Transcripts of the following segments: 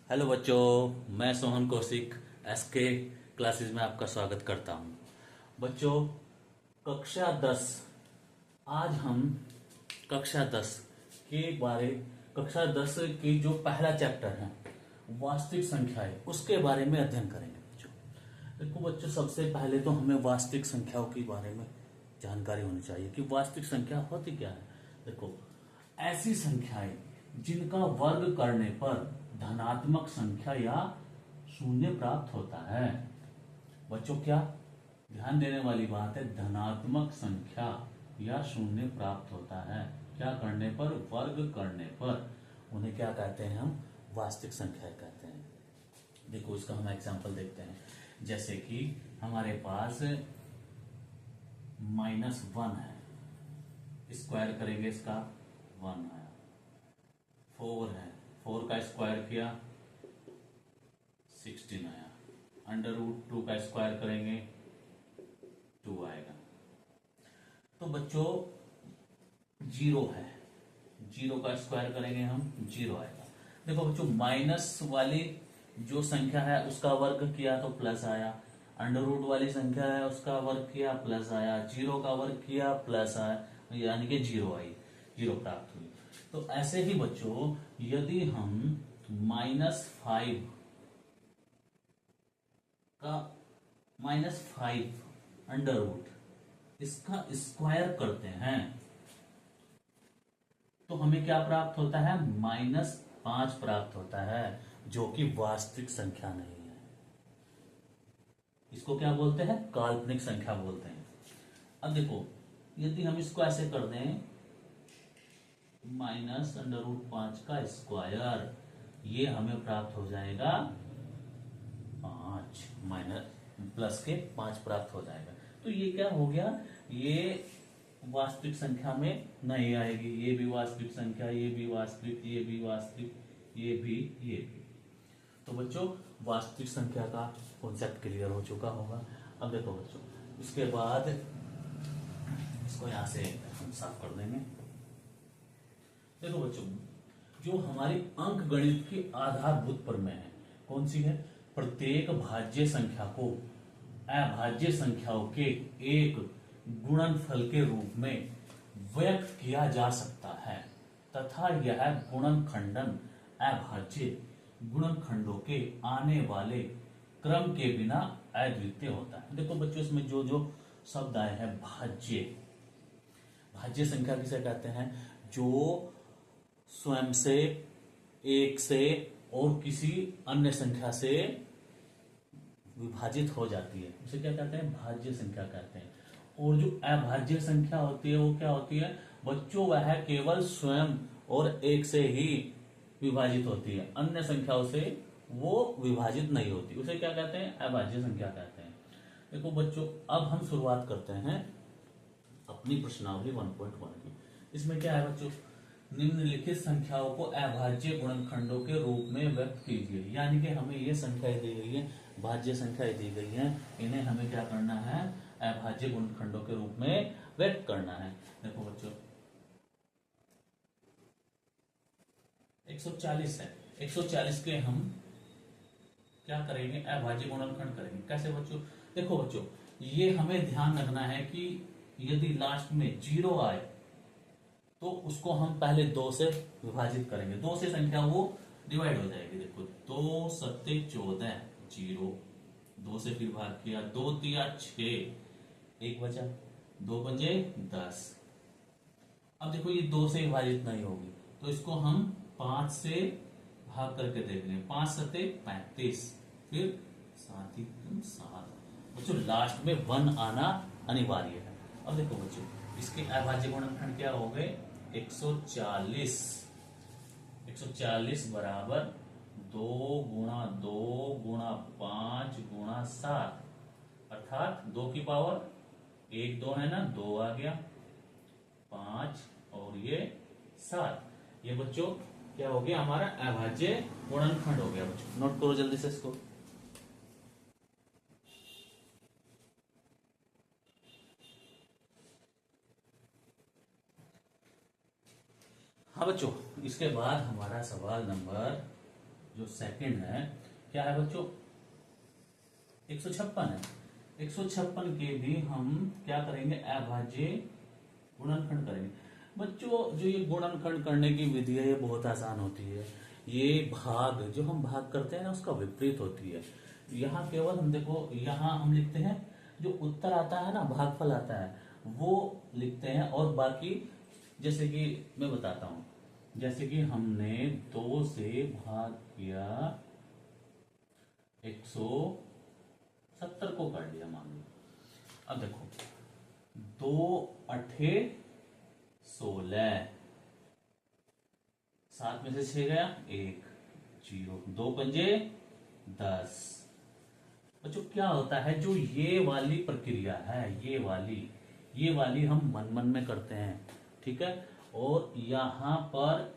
Hello बच्चों, मैं Sohan Kaushik SK classes में आपका स्वागत करता हूं। बच्चों, कक्षा 10 आज हम कक्षा 10 के बारे कक्षा 10 की जो पहला चैप्टर है वास्तविक संख्याएं उसके बारे में अध्ययन करेंगे। बच्चों देखो बच्चों, सबसे पहले तो हमें वास्तविक संख्याओं के बारे में जानकारी होनी चाहिए कि वास्तविक संख्या होती क्या है। देखो, ऐसी संख्याएं जिनका वर्ग करने पर धनात्मक संख्या या शून्य प्राप्त होता है। बच्चों, क्या ध्यान देने वाली बात है, धनात्मक संख्या या शून्य प्राप्त होता है। क्या करने पर? वर्ग करने पर उन्हें क्या कहते हैं? हम वास्तविक संख्या कहते हैं। देखो, इसका हम एग्जांपल देखते हैं। जैसे कि हमारे पास -1 है, स्क्वायर करेंगे इसका 1 आया। 4 है, 4 का स्क्वायर किया 16 आया। √2 का स्क्वायर करेंगे 2 आएगा। तो बच्चों, 0 है, 0 का स्क्वायर करेंगे हम 0 आएगा। देखो बच्चों, माइनस वाली जो संख्या है उसका वर्ग किया तो प्लस आया, अंडर रूट वाली संख्या है उसका वर्ग किया प्लस आया, 0 का वर्ग किया प्लस आया, यानी कि 0 आई, 0 प्राप्त हुई। तो ऐसे ही बच्चों, यदि हम -5 का -5 अंडर रूट इसका स्क्वायर करते हैं तो हमें क्या प्राप्त होता है? -5 प्राप्त होता है, जो कि वास्तविक संख्या नहीं है। इसको क्या बोलते हैं? काल्पनिक संख्या बोलते हैं। अब देखो, यदि हम इसको ऐसे कर दें -√5 का स्क्वायर, ये हमें प्राप्त हो जाएगा 5, माइनस प्लस के 5 प्राप्त हो जाएगा। तो ये क्या हो गया? ये वास्तविक संख्या में नहीं आएगी। ये भी वास्तविक संख्या, ये भी वास्तविक, ये भी वास्तविक, ये भी, ये भी। तो बच्चों, वास्तविक संख्या का कॉन्सेप्ट क्लियर हो चुका होगा। अब देखो बच्चों, इसके बाद इसको यहां से हम साफ कर देंगे। देखो बच्चों, जो हमारी अंक गणित की आधारभूत प्रमेय है, कौन सी है? प्रत्येक भाज्य संख्या को अभाज्य संख्याओं के एक गुणनफल के रूप में व्यक्त किया जा सकता है तथा यह गुणनखंडन अभाज्य गुणनखंडों के आने वाले क्रम के बिना अद्वितीय होता है। देखो बच्चों, इसमें जो जो शब्द आए हैं, भाज्य, भाज्य संख्या किसे कहते हैं? जो स्वयं से, एक से और किसी अन्य संख्या से विभाजित हो जाती है, उसे क्या कहते हैं? भाज्य संख्या कहते हैं। और जो अभाज्य संख्या होती है वो क्या होती है? बच्चों, वह केवल स्वयं और एक से ही विभाजित होती है, अन्य संख्याओं से वो विभाजित नहीं होती, उसे क्या कहते हैं? अभाज्य संख्या कहते हैं। देखो बच्चों, अब हम शुरुआत करते हैं अपनी प्रश्नावली 1.1 की। इसमें क्या है बच्चों? निम्नलिखित संख्याओं को अभाज्य गुणनखंडों के रूप में व्यक्त कीजिए। यानी कि हमें ये संख्याएं दी गई है, भाज्य संख्याएं दी गई हैं, इन्हें हमें क्या करना है? अभाज्य गुणनखंडों के रूप में व्यक्त करना है। देखो बच्चों, 140 है, 140 के हम क्या करेंगे? अभाज्य गुणनखंड करेंगे। कैसे बच्चों? देखो बच्चों, ये हमें ध्यान रखना है कि यदि लास्ट में 0 आए तो उसको हम पहले 2 से विभाजित करेंगे, 2 से संख्या वो डिवाइड हो जाएगी। देखो, 2 सत्ते 14, 0, 2 से फिर भाग किया, 2 तिया 6, 1 बचा, 2 पंजे 10। अब देखो, ये 2 से विभाजित नहीं होगी तो इसको हम 5 से भाग करके देख लें, 5 सत्ते 35, फिर 7 7। बच्चों, लास्ट में 1 आना अनिवार्य है। अब देखो बच्चों, इसके अभाज्य गुणनखंड क्या हो गए? 140। 140 बराबर 2 गुणा 2 गुणा 5 गुणा 7, अर्थात 2 की पावर 1 2 है ना, 2 आ गया, 5 और ये 7। ये बच्चों क्या हो गया? हमारा अभाज्य गुणनखंड हो गया। बच्चों, नोट करो जल्दी से इसको। हाँ बच्चों, इसके बाद हमारा सवाल नंबर जो सेकंड है क्या है बच्चों, 156 है। 156 के भी हम क्या करेंगे, अभाज्य गुणनखंड करेंगे। बच्चों जो ये गुणनखंड करने की विधि है ये बहुत आसान होती है। ये भाग जो हम भाग करते हैं ना उसका विपरीत होती है। यहाँ केवल हम देखो, यहाँ हम लिखते हैं जो उत्तर आता है ना, भागफल आता है वो लिखते हैं, और बाकी जैसे कि मैं बताता हूं, जैसे कि हमने 2 से भाग किया 170 को कर लिया मान लो। अब देखो 2 अठे 16, 7 में से 6 गया 1 0, 2 पंजे 10। बच्चों क्या होता है, जो ये वाली प्रक्रिया है ये वाली हम मन मन में करते हैं, ठीक है। और यहाँ पर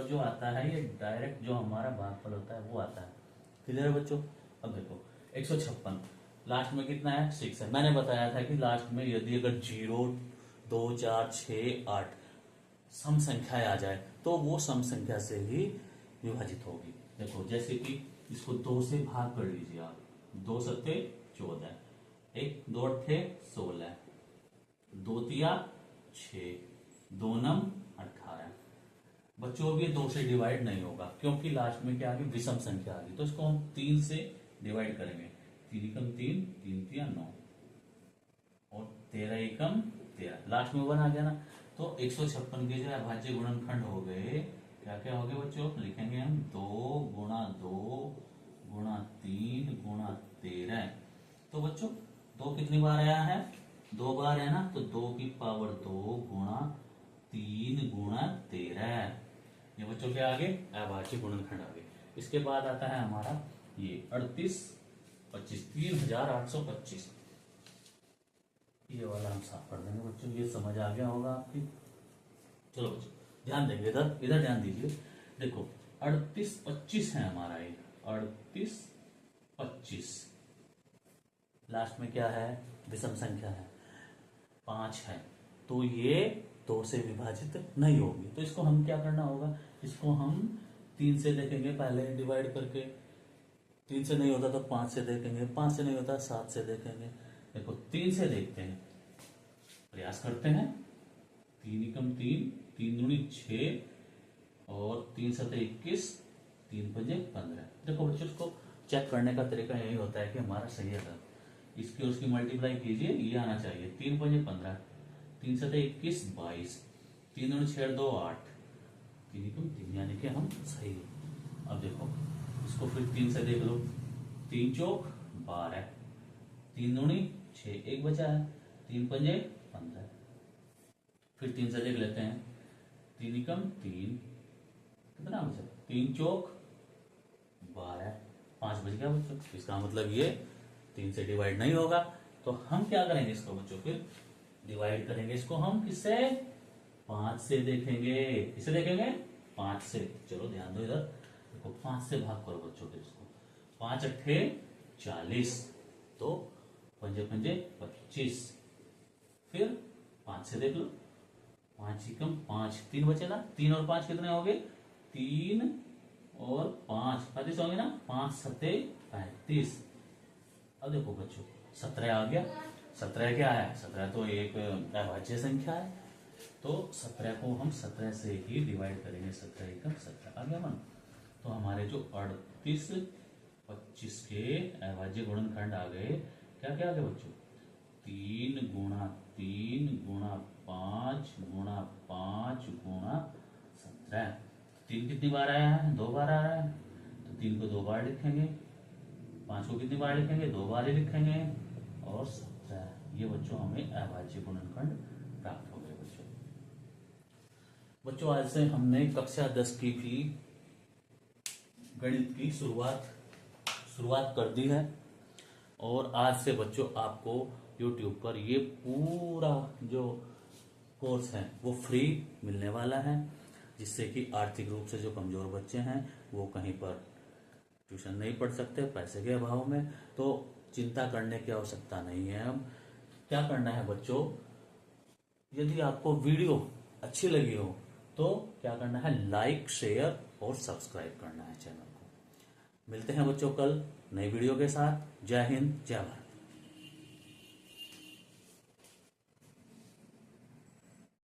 जो आता है ये डायरेक्ट जो हमारा भागफल होता है वो आता है। क्लियर है बच्चों। अब देखो 156 लास्ट में कितना है, 6 है। मैंने बताया था कि लास्ट में यदि अगर 0 2 4 6 8 सम संख्याएं आ जाए तो वो सम संख्या से ही विभाजित होगी। देखो जैसे कि इसको 2 से भाग कर लीजिए आप, 2 सत्ते 14, 1 2 अट्ठे 16, 2 तिया 6, 2 नम 18। बच्चों भी 2 से डिवाइड नहीं होगा क्योंकि लास्ट में क्या आ गई, विषम संख्या आ गई, तो इसको हम 3 से डिवाइड करेंगे। 3 एकम 3, 3 तिया 9 और 13 एकम 13, लास्ट में 1 आ गया ना। तो 156 के जो अभाज्य गुणनखंड हो गए, क्या क्या हो गए बच्चों, लिखेंगे हम 2 गुणा 2 गुणा 3 गुणा 13। तो बच्चों 2 कितनी बार आया है, 2 बार है ना, तो 2 की पावर 2 गुणा 3 गुणा 13। ये बच्चों क्या आगे, अभाज्य गुणनखंड आगे। इसके बाद आता है हमारा ये 38 25, 3825। ये वाला हम साफ कर देंगे बच्चों, ये समझ आ गया होगा आपकी। चलो बच्चों ध्यान देंगे, इधर इधर ध्यान दीजिए। देखो 38 25 है हमारा ये, 38 25 लास्ट में क्या है, विषम संख्या है 5 है, तो ये 2 से विभाजित नहीं होगी। तो इसको हम क्या करना होगा, इसको हम 3 से देखेंगे पहले डिवाइड करके, 3 से नहीं होता तो 5 से देखेंगे, 5 से नहीं होता 7 से देखेंगे। देखो 3 से देखते हैं, प्रयास करते हैं। 3 एकम 3, 3 दूनी 6 और 3 सतह 21, 3 पंजे 15। देखो बच्चों इसको चेक करने का तरीका यही होता है कि हमारा सही है सर, इसकी और उसकी मल्टीप्लाई कीजिए, ये आना चाहिए। 3 पंजे 15, 3 सतह 21 22, 3 दूनी 6 2 8, 3 एकम 3, यानी कि हम सही है। अब देखो इसको फिर 3 से देख लो, 3 चौक 12, 3 दूनी 6, 1 बचा है, 3 पंजे 15। फिर 3 से देख लेते हैं, 3 एकम 3, कितना बचा, 3 चौक 12, 5 बच गया बच्चों। इसका मतलब ये 3 से डिवाइड नहीं होगा। तो हम क्या करेंगे इसको बच्चों, फिर डिवाइड करेंगे इसको हम किससे, 5 से देखेंगे। किससे देखेंगे, 5 से। चलो ध्यान दो इधर, देखो 5 से भाग करो बच्चों फिर इसको, 5 अट्ठे 40, तो पंजे पंजे 25। फिर 5 से देख लो, 5 एकम 5, 3 बचेगा, 3 और 5 कितने हो गए, 3 और 5 35 होंगे ना, 5 सत्ते 35। अब देखो बच्चों 17 आ गया। 17 क्या है, 17 तो एक अभाज्य संख्या है, तो 17 को हम 17 से ही डिवाइड करेंगे। 17 एकम 17 आ गया मन। तो हमारे जो 38 25 के अभाज्य गुणनखंड आ गए, क्या क्या आ गए बच्चों, 3 गुणा 3 गुणा 5 गुणा 5 गुणा 17। 3 कितनी बार आया है, 2 बार आया है, तो 3 को 2 बार लिखेंगे, 5 को कितनी बार लिखेंगे, 2 बार ही लिखेंगे, और 17। ये बच्चों हमें अभाज्य गुणनखंड प्राप्त हो गए बच्चों। बच्चों आज से हमने कक्षा 10 की भी गणित की शुरुआत कर दी है, और आज से बच्चों आपको YouTube पर ये पूरा जो कोर्स है वो फ्री मिलने वाला है, जिससे कि आर्थिक रूप से जो कमजोर बच्चे हैं वो कहीं पर ट्यूशन नहीं पढ़ सकते पैसे के अभाव में, तो चिंता करने की आवश्यकता नहीं है। अब क्या करना है बच्चों, यदि आपको वीडियो अच्छी लगी हो तो क्या करना है, लाइक शेयर और सब्सक्राइब करना है चैनल को। मिलते हैं बच्चों कल नई वीडियो के साथ। जय हिंद, जय भारत।